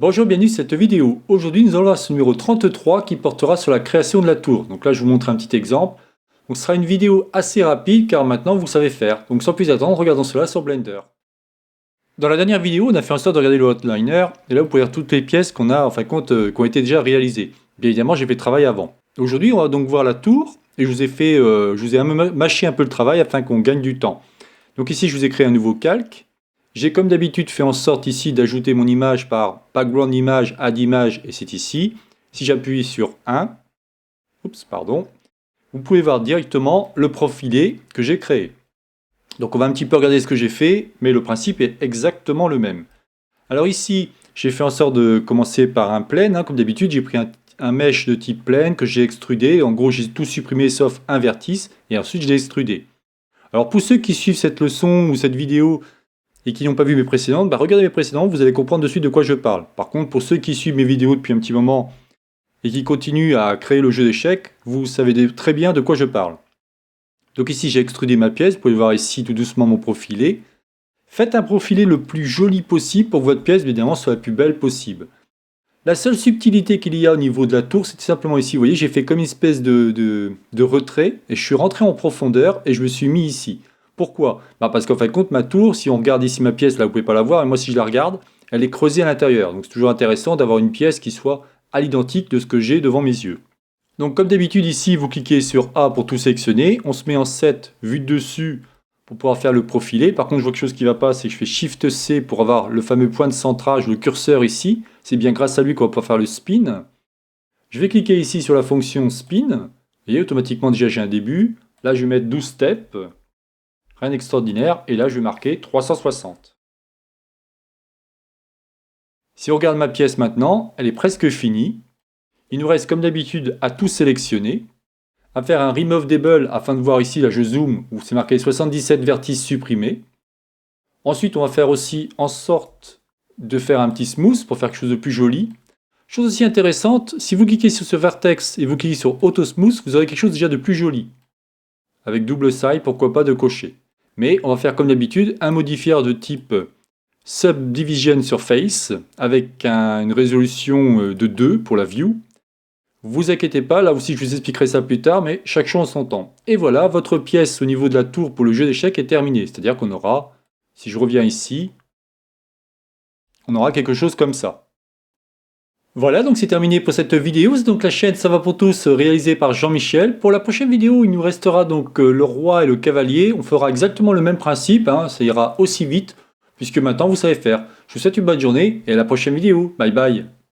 Bonjour, bienvenue sur cette vidéo. Aujourd'hui, nous allons voir ce numéro 33 qui portera sur la création de la tour. Donc là, je vous montre un petit exemple. Donc ce sera une vidéo assez rapide car maintenant vous savez faire. Donc sans plus attendre, regardons cela sur Blender. Dans la dernière vidéo, on a fait en sorte de regarder le outliner. Et là, vous pouvez voir toutes les pièces qu'on a, en fin de compte, qui ont été déjà réalisées. Bien évidemment, j'ai fait le travail avant. Aujourd'hui, on va donc voir la tour. Et je vous ai mâché un peu le travail afin qu'on gagne du temps. Donc ici, je vous ai créé un nouveau calque. J'ai comme d'habitude fait en sorte ici d'ajouter mon image par background image, add image, et c'est ici. Si j'appuie sur 1, vous pouvez voir directement le profilé que j'ai créé. Donc on va un petit peu regarder ce que j'ai fait, mais le principe est exactement le même. Alors ici, j'ai fait en sorte de commencer par un plane, comme d'habitude, j'ai pris un mesh de type plane que j'ai extrudé. En gros, j'ai tout supprimé sauf un vertice, et ensuite je l'ai extrudé. Alors pour ceux qui suivent cette leçon ou cette vidéo, et qui n'ont pas vu mes précédentes, regardez mes précédentes, vous allez comprendre de suite de quoi je parle. Par contre, pour ceux qui suivent mes vidéos depuis un petit moment et qui continuent à créer le jeu d'échecs, vous savez très bien de quoi je parle. Donc ici, j'ai extrudé ma pièce, vous pouvez voir ici tout doucement mon profilé. Faites un profilé le plus joli possible pour que votre pièce, évidemment, soit la plus belle possible. La seule subtilité qu'il y a au niveau de la tour, c'est tout simplement ici, vous voyez, j'ai fait comme une espèce de retrait, et je suis rentré en profondeur, et je me suis mis ici. Pourquoi? Parce qu'en fin de compte, ma tour, si on regarde ici ma pièce, là vous pouvez pas la voir, et moi si je la regarde, elle est creusée à l'intérieur. Donc c'est toujours intéressant d'avoir une pièce qui soit à l'identique de ce que j'ai devant mes yeux. Donc comme d'habitude ici, vous cliquez sur A pour tout sélectionner, on se met en 7, vue de dessus, pour pouvoir faire le profilé. Par contre, je vois quelque chose qui ne va pas, c'est que je fais Shift C pour avoir le fameux point de centrage, le curseur ici. C'est bien grâce à lui qu'on va pouvoir faire le spin. Je vais cliquer ici sur la fonction spin. Vous voyez, automatiquement déjà j'ai un début. Là, je vais mettre 12 steps. Rien d'extraordinaire. Et là, je vais marquer 360. Si on regarde ma pièce maintenant, elle est presque finie. Il nous reste comme d'habitude à tout sélectionner, à faire un remove dable afin de voir ici, là je zoome, où c'est marqué 77 vertices supprimés. Ensuite, on va faire aussi en sorte de faire un petit smooth pour faire quelque chose de plus joli. Chose aussi intéressante, si vous cliquez sur ce vertex et vous cliquez sur auto smooth, vous aurez quelque chose déjà de plus joli. Avec double side, pourquoi pas de cocher. Mais on va faire comme d'habitude un modifier de type Subdivision Surface avec une résolution de 2 pour la view. Vous inquiétez pas, là aussi je vous expliquerai ça plus tard, mais chaque chose en son temps. Et voilà, votre pièce au niveau de la tour pour le jeu d'échecs est terminée. C'est-à-dire qu'on aura, si je reviens ici, on aura quelque chose comme ça. Voilà, donc c'est terminé pour cette vidéo. C'est donc la chaîne Ça va pour tous réalisée par Jean-Michel. Pour la prochaine vidéo, il nous restera donc le roi et le cavalier. On fera exactement le même principe, ça ira aussi vite, puisque maintenant vous savez faire. Je vous souhaite une bonne journée et à la prochaine vidéo. Bye bye.